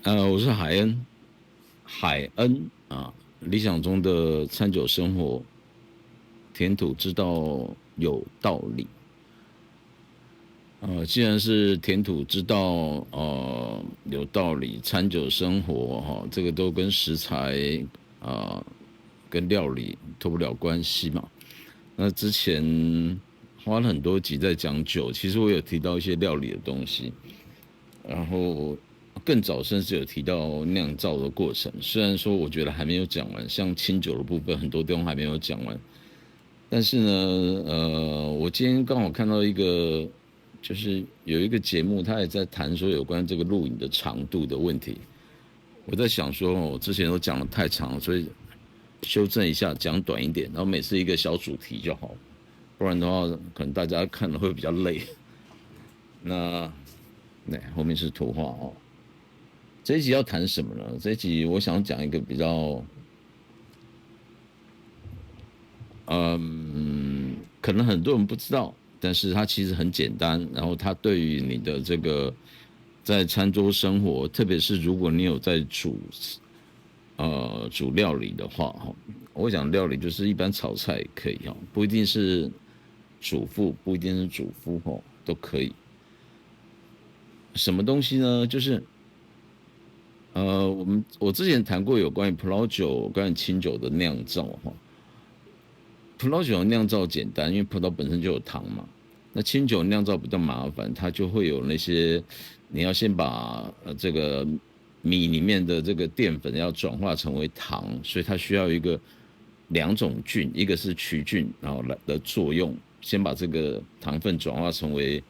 我是海恩啊，理想中的餐酒生活，填土之道有道理。既然是填土之道，有道理，餐酒生活这个都跟食材跟料理脱不了关系嘛。那之前花了很多集在讲酒，其实我有提到一些料理的东西，然后更早甚至有提到酿造的过程。虽然说我觉得还没有讲完，像清酒的部分很多地方还没有讲完，但是呢，我今天刚好看到一个，就是有一个节目，他也在谈说有关这个录影的长度的问题。我在想说，我之前都讲的太长了，所以修正一下，讲短一点，然后每次一个小主题就好，不然的话，可能大家看了会比较累。那后面是图画哦。这一集要谈什么呢？这一集我想讲一个比较，可能很多人不知道，但是它其实很简单。然后它对于你的这个在餐桌生活，特别是如果你有在煮料理的话，哈，我讲料理就是一般炒菜也可以哈，不一定是主妇，不一定是主夫哈，都可以。什么东西呢？就是我之前谈过有关于葡萄酒、关于清酒的酿造哈。葡萄酒酿造简单，因为葡萄本身就有糖嘛。那清酒酿造比较麻烦，它就会有那些你要先把这个米里面的这个淀粉要转化成为糖，所以它需要一个两种菌，一个是曲菌，然后来的作用，先把这个糖分转化成为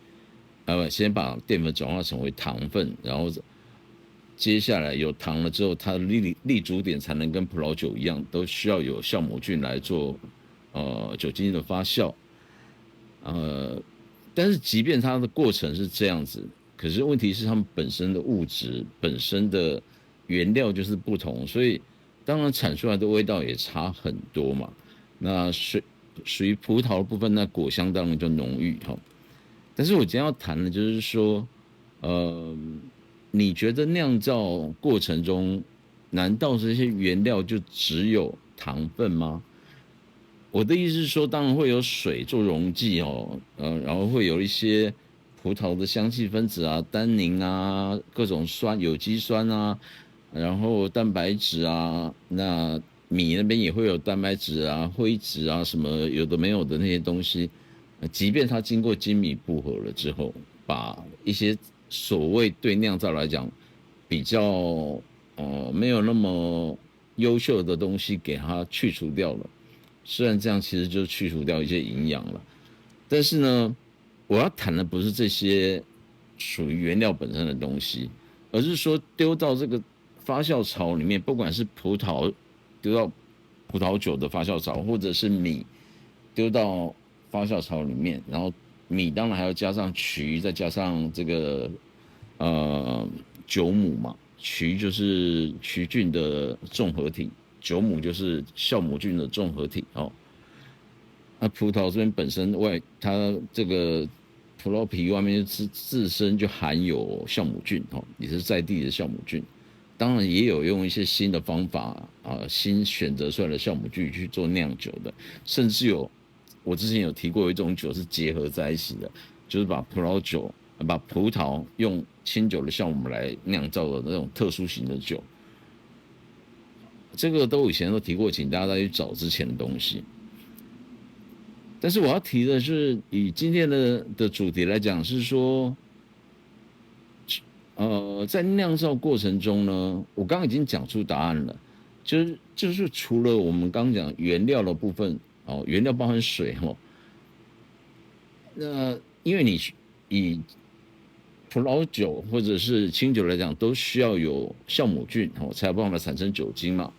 先把淀粉转化成为糖分，然后接下来有糖了之后，它的立足点才能跟葡萄酒一样，都需要有酵母菌来做酒精的发酵。呃，但是即便它的过程是这样子，可是问题是它们本身的物质本身的原料就是不同，所以当然产出来的味道也差很多嘛。那属于葡萄的部分，那果香当然就浓郁哈。但是我今天要谈的就是说，呃，你觉得酿造过程中，难道这些原料就只有糖分吗？我的意思是说，当然会有水做溶剂哦，然后会有一些葡萄的香气分子啊、单宁啊、各种酸、有机酸啊，然后蛋白质啊，那米那边也会有蛋白质啊、灰质啊，什么有的没有的那些东西。即便它经过精米步合了之后，把一些所谓对酿造来讲比较没有那么优秀的东西给它去除掉了。虽然这样其实就去除掉一些营养了，但是呢，我要谈的不是这些属于原料本身的东西，而是说丢到这个发酵槽里面，不管是葡萄丢到葡萄酒的发酵槽，或者是米丢到发酵槽里面，然后米当然还要加上曲，再加上这个呃酒母嘛，曲就是曲菌的综合体，酒母就是酵母菌的综合体哦。那葡萄这边本身它这个葡萄皮外面自身就含有酵母菌哦，也是在地的酵母菌。当然也有用一些新的方法新选择出来的酵母菌去做酿酒的，甚至我之前有提过一种酒是结合在一起的，就是把葡萄用清酒的酵母来酿造的那种特殊型的酒。这个都以前都提过，请大家再去找之前的东西。但是我要提的是，以今天的主题来讲，是说，在酿造过程中呢，我刚刚已经讲出答案了，就是除了我们刚刚讲原料的部分哦，原料包含水哦，那因为你以葡萄酒或者是清酒来讲，都需要有酵母菌哦，才有办法产生酒精嘛。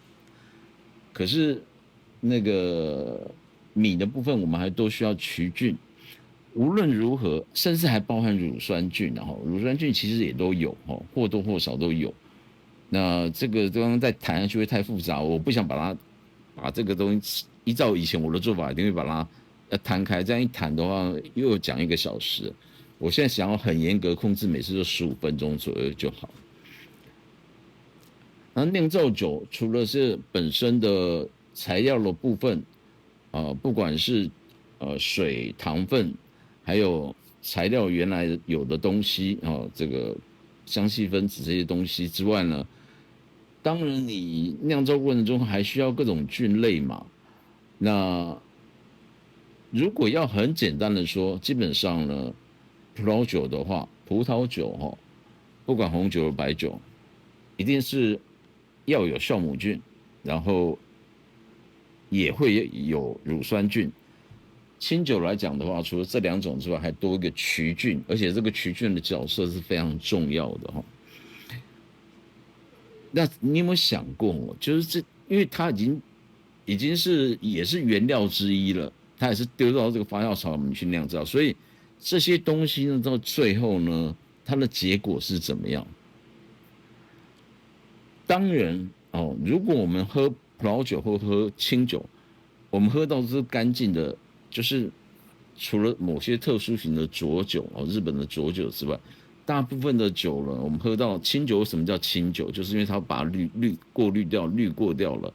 可是那个米的部分，我们还都需要曲菌。无论如何，甚至还包含乳酸菌，然后乳酸菌其实也都有哦，或多或少都有。那这个刚刚再谈下去会太复杂，我不想把这个东西依照以前我的做法，一定会把它摊开。这样一谈的话，又讲1个小时。我现在想要很严格控制，每次都15分钟左右就好。那酿造酒除了是本身的材料的部分，不管是水、糖分，还有材料原来有的东西这个香气分子这些东西之外呢，当然你酿造过程中还需要各种菌类嘛。那如果要很简单的说，基本上呢，葡萄酒的话，葡萄酒不管红酒或白酒，一定是要有酵母菌，然后也会有乳酸菌。清酒来讲的话，除了这两种之外，还多一个曲菌，而且这个曲菌的角色是非常重要的那你有没有想过，就是因为它已经是也是原料之一了，它也是丢到这个发酵槽里面去酿造，所以这些东西呢，到最后呢，它的结果是怎么样？当然如果我们喝葡萄酒或喝清酒，我们喝到是干净的，就是除了某些特殊型的浊酒日本的浊酒之外，大部分的酒呢，我们喝到清酒，为什么叫清酒？就是因为它把过滤掉、滤过掉了。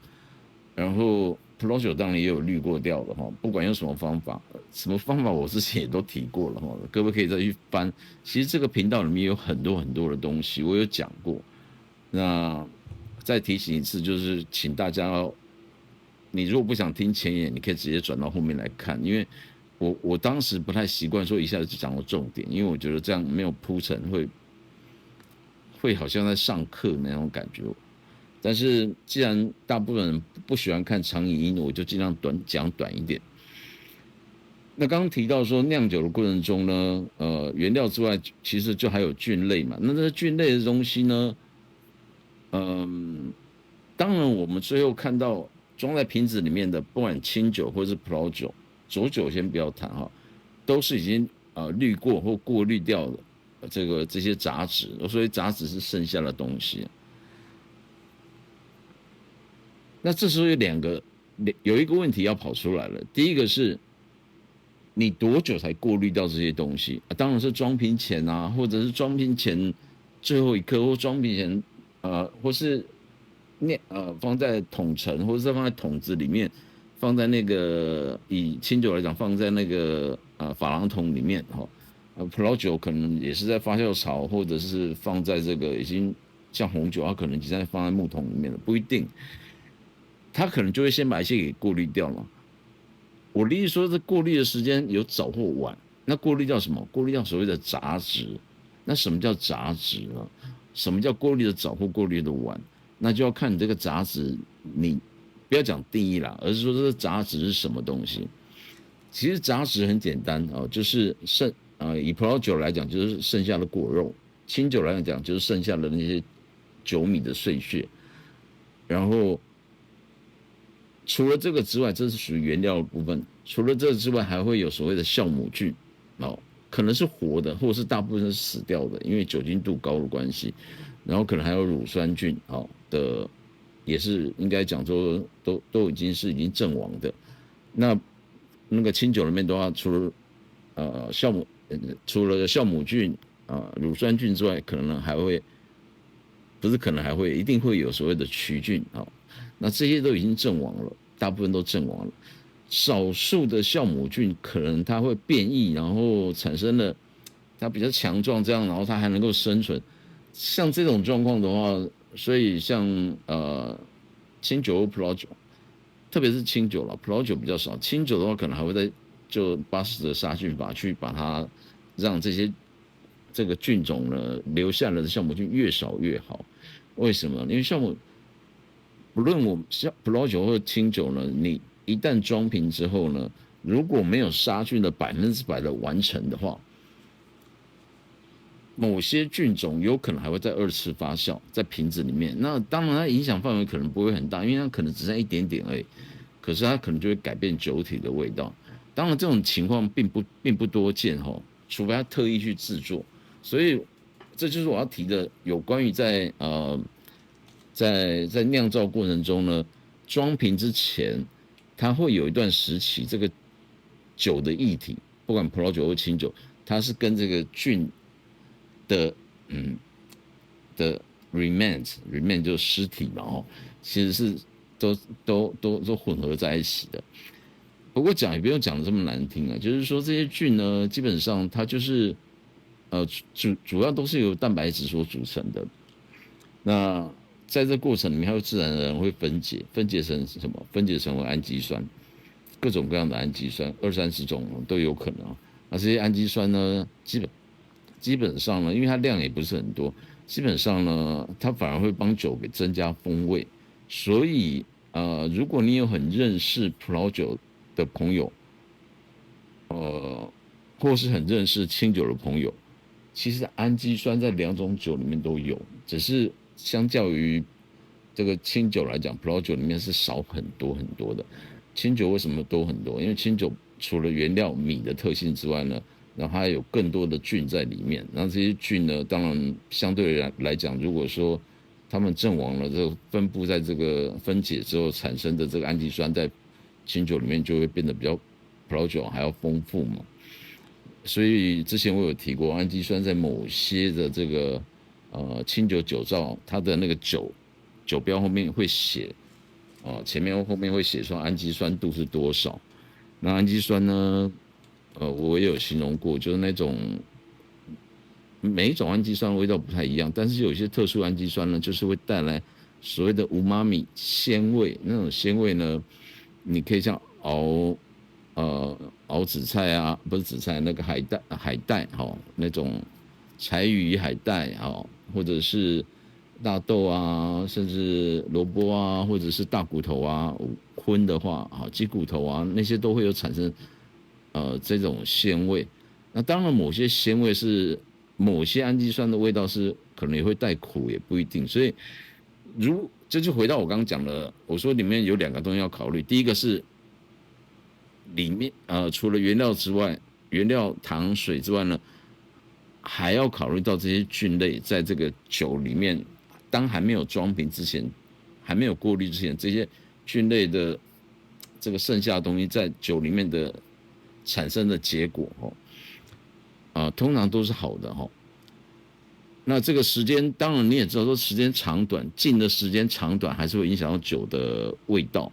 然后葡萄酒当然也有滤过掉的不管用什么方法，什么方法我之前也都提过了各位可以再去翻。其实这个频道里面有很多很多的东西，我有讲过。那再提醒一次，就是请大家你如果不想听前言，你可以直接转到后面来看，因为我当时不太习惯说一下子就讲到重点，因为我觉得这样没有铺陈会好像在上课那种感觉。但是既然大部分人不喜欢看长影音，我就尽量讲短一点。那刚刚提到说酿酒的过程中呢，原料之外，其实就还有菌类嘛。那这菌类的东西呢，当然我们最后看到装在瓶子里面的，不管清酒或是葡萄酒、浊酒，先不要谈都是已经滤过或过滤掉了这些杂质，所以杂质是剩下的东西。那这时候有一个问题要跑出来了。第一个是，你多久才过滤掉这些东西？当然是装瓶前或者是装瓶前最后一刻，或装瓶前或是放在桶陈，或者是放在桶子里面，放在那个以清酒来讲，放在那个珐琅桶里面葡萄酒可能也是在发酵槽，或者是放在这个已经像红酒，它可能已经放在木桶里面了，不一定。他可能就会先把一些给过滤掉了。我的意思说，这过滤的时间有早或晚。那过滤掉什么？过滤掉所谓的杂质。那什么叫杂质呢？什么叫过滤的早或过滤的晚？那就要看你这个杂质，你不要讲定义啦，而是说这个杂质是什么东西。其实杂质很简单就是以葡萄酒来讲，就是剩下的果肉；清酒来讲，就是剩下的那些酒米的碎屑。然后除了这个之外，这是属于原料的部分。除了这个之外，还会有所谓的酵母菌可能是活的，或者是大部分是死掉的，因为酒精度高的关系。然后可能还有乳酸菌也是应该讲说都已经阵亡的。那个清酒里面的话，除了酵母菌乳酸菌之外，可能还会不是可能还会一定会有所谓的曲菌那这些都已经阵亡了，大部分都阵亡了。少数的酵母菌可能它会变异，然后产生了它比较强壮，这样然后它还能够生存。像这种状况的话，所以像清酒或葡萄酒，特别是清酒了，葡萄酒比较少。清酒的话，可能还会就巴氏的杀菌法去把它让这个菌种呢留下来的酵母菌越少越好。为什么？因为酵母不论我们像葡萄酒或清酒呢，你一旦装瓶之后呢，如果没有杀菌的100%的完成的话，某些菌种有可能还会在2次发酵在瓶子里面。那当然它影响范围可能不会很大，因为它可能只剩一点点而已，可是它可能就会改变酒体的味道。当然这种情况并不多见除非他特意去制作。所以这就是我要提的有关于在酿造过程中呢，装瓶之前，它会有一段时期，这个酒的液体，不管葡萄酒或清酒，它是跟这个菌的 remain 就是尸体嘛其实是都混合在一起的。不过讲也不用讲的这么难听啊，就是说这些菌呢，基本上它就是主要都是由蛋白质所组成的。那在这过程里面，它会自然而然会分解成什么？分解成为氨基酸，各种各样的氨基酸，20-30种都有可能。那这些氨基酸呢，基本上呢，因为它量也不是很多，基本上呢，它反而会帮酒给增加风味。所以如果你有很认识葡萄酒的朋友，或是很认识清酒的朋友，其实氨基酸在两种酒里面都有，只是相较于这个清酒来讲，葡萄酒里面是少很多很多的。清酒为什么多很多？因为清酒除了原料米的特性之外呢，然后它还有更多的菌在里面。然后这些菌呢，当然相对来讲，如果说它们阵亡了，这分布在这个分解之后产生的这个氨基酸，在清酒里面就会变得比较葡萄酒还要丰富嘛。所以之前我有提过，氨基酸在某些的这个清酒酒造，它的那个酒标后面会写，前面后面会写说氨基酸度是多少。那氨基酸呢，我也有形容过，就是那种每一种氨基酸味道不太一样，但是有些特殊氨基酸呢，就是会带来所谓的无妈咪鲜味。那种鲜味呢，你可以像熬紫菜啊，不是紫菜，那个海带那种柴鱼海带或者是大豆啊，甚至萝卜啊，或者是大骨头啊，荤的话鸡骨头啊，那些都会有产生这种鲜味。那当然，某些鲜味是某些氨基酸的味道是可能也会带苦，也不一定。所以这就回到我刚刚讲的，我说里面有2个东西要考虑，第一个是里面除了原料之外，原料糖水之外呢，还要考虑到这些菌类在这个酒里面，当还没有装瓶之前，还没有过滤之前，这些菌类的这个剩下的东西在酒里面的产生的结果通常都是好的那这个时间，当然你也知道，说时间长短，浸的时间长短还是会影响到酒的味道。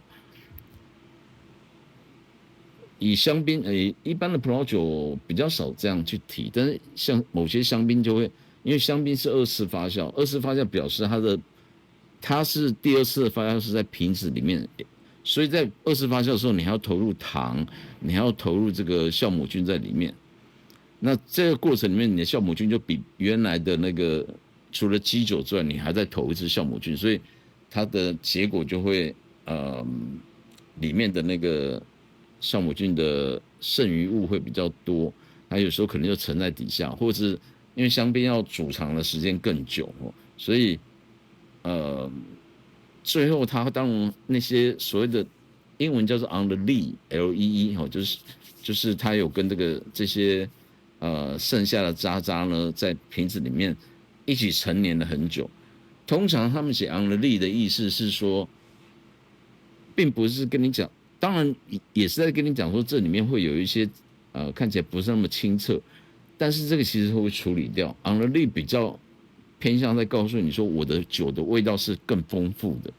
以香槟，一般的葡萄酒比较少这样去提，但是像某些香槟就会，因为香槟是2次发酵，2次发酵表示它是第2次的发酵是在瓶子里面，所以在2次发酵的时候，你还要投入糖，你还要投入这个酵母菌在里面。那这个过程里面，你的酵母菌就比原来的那个除了基酒之外，你还在投一次酵母菌，所以它的结果就会里面的那个酵母菌的剩余物会比较多，它有时候可能就沉在底下，或者是因为香槟要储藏的时间更久所以最后它当然那些所谓的英文叫做 on the lee LEE 就是它有跟这些剩下的渣渣呢在瓶子里面一起陈年了很久。通常他们写 on the lee 的意思是说，并不是跟你讲，当然也是在跟你讲说这里面会有一些看起来不是那么清澈，但是这个其实会处理掉。on the lee 比较偏向在告诉你说，我的酒的味道是更丰富的，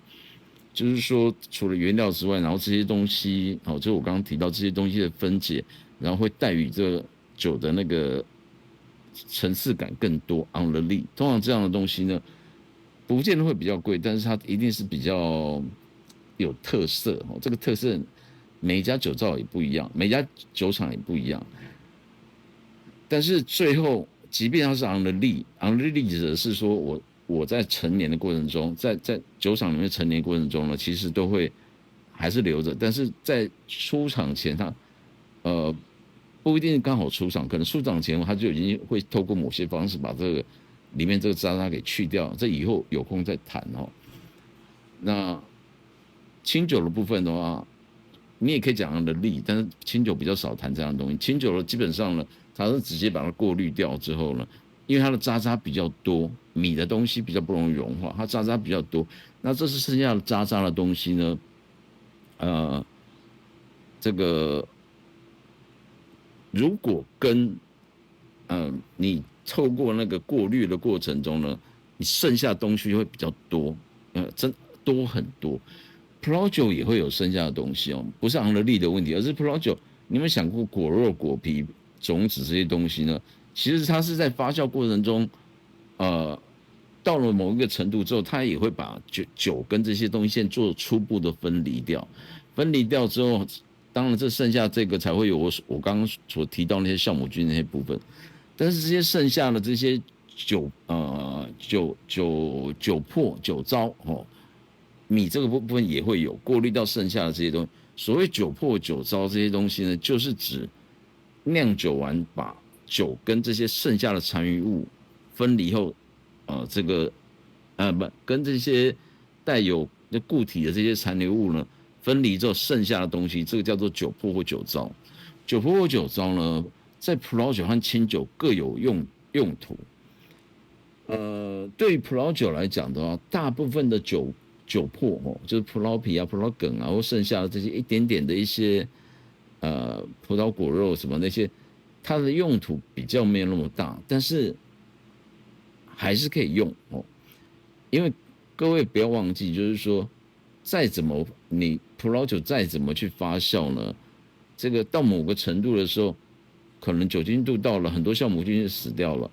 就是说除了原料之外，然后这些东西就我刚刚提到这些东西的分解，然后会带予这个酒的那个层次感更多。on the lee 通常这样的东西呢，不见得会比较贵，但是它一定是比较有特色这个特色每一家酒造也不一样，每家酒厂也不一样。但是最后，即便它是 on the lee 指的是说我在陈年的过程中，在酒厂里面陈年过程中呢，其实都会还是留着，但是在出厂前它不一定刚好出厂，可能出厂前它就已经会透过某些方式把这个里面这个渣渣给去掉，这以后有空再谈那清酒的部分的话，你也可以讲它的lee，但是清酒比较少谈这样的东西。清酒的基本上呢，它是直接把它过滤掉之后呢，因为它的渣渣比较多，米的东西比较不容易融化，它渣渣比较多。那这是剩下的渣渣的东西呢，这个如果跟你透过那个过滤的过程中呢，你剩下的东西会比较多，真多很多。葡萄酒也会有剩下的东西哦，不是昂德利的问题，而是葡萄酒，你有没有想过果肉、果皮、种子这些东西呢？其实它是在发酵过程中，到了某一个程度之后，它也会把酒跟这些东西先做初步的分离掉。分离掉之后，当然这剩下这个才会有我刚刚所提到那些酵母菌那些部分。但是这些剩下的这些酒粕酒糟米这个部分也会有过滤到剩下的这些东西。所谓酒粕酒糟这些东西呢，就是指酿酒完把酒跟这些剩下的残余物分离后，这个不跟这些带有固体的这些残留物呢分离之后剩下的东西，这个叫做酒粕或酒糟。酒粕或酒糟呢，在葡萄酒和清酒各有用途。对于葡萄酒来讲的话，大部分的酒粕就是葡萄皮啊、葡萄梗啊，或剩下的这些一点点的一些葡萄果肉什么那些，它的用途比较没有那么大，但是还是可以用哦。因为各位不要忘记，就是说，再怎么你葡萄酒再怎么去发酵呢，这个到某个程度的时候，可能酒精度到了，很多酵母菌就死掉了。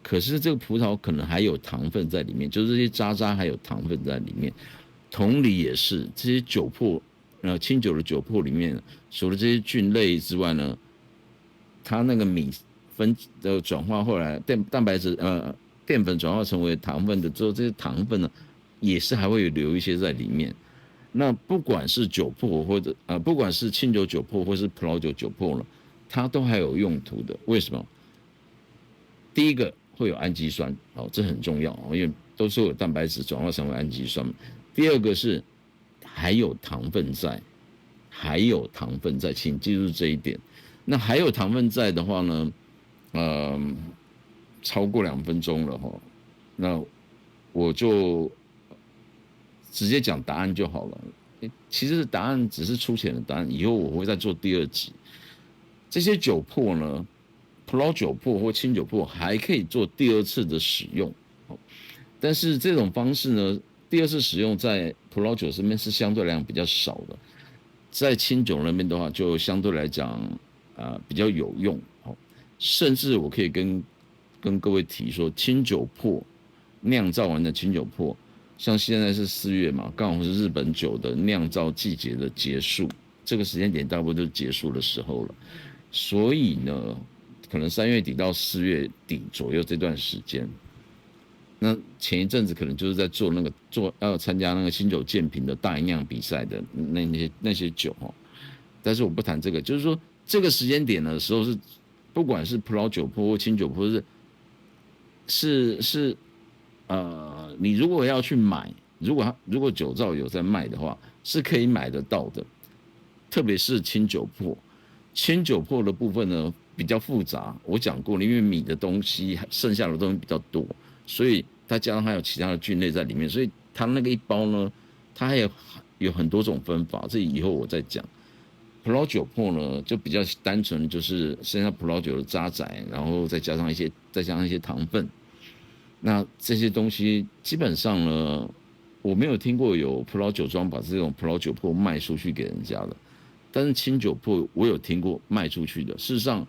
可是这个葡萄可能还有糖分在里面，就是这些渣还有糖分在里面。同理也是，这些酒粕，清酒的酒粕里面，除了这些菌类之外呢，它那个米分的转化后来蛋白质淀粉转化成为糖分的之后，这些糖分呢，也是还会留一些在里面。那不管是酒粕或者不管是清酒酒粕或是葡萄酒酒粕呢，它都还有用途的。为什么？第一个会有氨基酸，这很重要，因为都是有蛋白质转化成为氨基酸。第二个是还有糖分在，还有糖分在，请记住这一点。那还有糖分在的话呢，超过2分钟了哈，那我就直接讲答案就好了。其实答案只是粗浅的答案，以后我会再做第2集。这些酒粕呢，葡萄酒粕或清酒粕还可以做第2次的使用，但是这种方式呢，第2次使用在葡萄酒这边是相对来讲比较少的，在清酒那边的话，就相对来讲比较有用。甚至我可以跟各位提说，清酒粕酿造完的清酒粕，像现在是4月嘛，刚好是日本酒的酿造季节的结束，这个时间点大部分就结束的时候了。所以呢，可能3月底到4月底左右这段时间，那前一阵子可能就是在要参加那个清酒鉴评的大吟酿比赛的那些酒但是我不谈这个，就是说这个时间点的时候是，不管是葡萄酒粕或清酒粕是你如果要去买，如果酒造有在卖的话，是可以买得到的，特别是清酒粕。清酒粕的部分呢比较复杂，我讲过了，因为米的东西剩下的东西比较多，所以它加上还有其他的菌类在里面，所以它那个一包呢，它还有很多种分法，这以后我再讲。葡萄酒粕呢就比较单纯，就是剩下葡萄酒的渣滓，然后再加上一些糖分。那这些东西基本上呢，我没有听过有葡萄酒庄把这种葡萄酒粕卖出去给人家的。但是清酒粕我有听过卖出去的。事实上，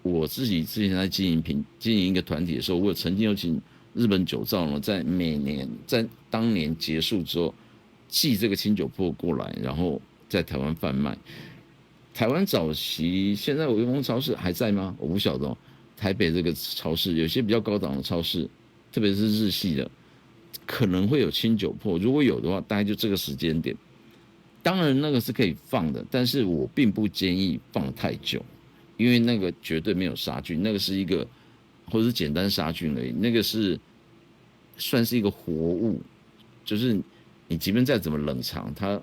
我自己之前在经营一个团体的时候，我曾经有请日本酒造呢，在当年结束之后，寄这个清酒粕过来，然后在台湾贩卖。台湾早期现在微风超市还在吗？我不晓得台北这个超市有些比较高档的超市，特别是日系的，可能会有清酒粕。如果有的话，大概就这个时间点。当然那个是可以放的，但是我并不建议放太久，因为那个绝对没有杀菌，那个是一个或者是简单杀菌而已，那个是算是一个活物，就是你即便再怎么冷藏它，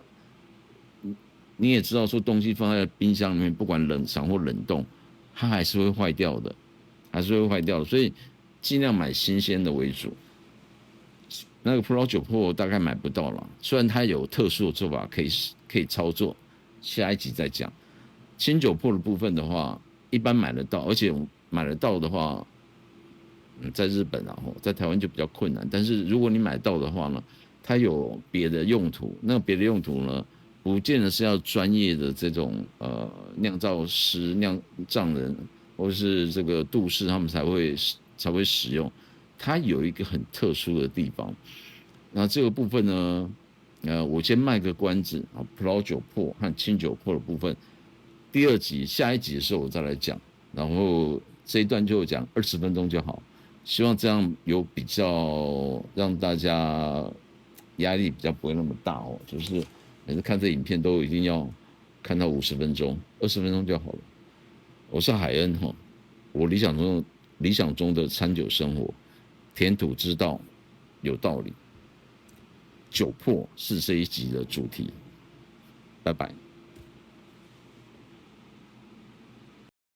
你也知道说东西放在冰箱里面，不管冷藏或冷冻，它还是会坏掉的，所以尽量买新鲜的为主。那个葡萄酒粕大概买不到了，虽然它有特殊的做法可以操作，下一集再讲。清酒粕的部分的话，一般买得到，而且买得到的话，在日本啊，在台湾就比较困难。但是如果你买到的话呢，它有别的用途，那别的用途呢，不见得是要专业的这种酿造师、酿造人或是这个杜氏他们才会使用。它有一个很特殊的地方，那这个部分呢，我先卖个关子啊，葡萄酒粕和清酒粕的部分，第二集下一集的时候我再来讲，然后这一段就讲20分钟就好，希望这样有比较让大家压力比较不会那么大哦，就是每次看这影片都一定要看到50分钟，20分钟就好了。我是海恩哈，我理想中的餐酒生活，填土之道有道理，酒粕是这一集的主题，拜拜。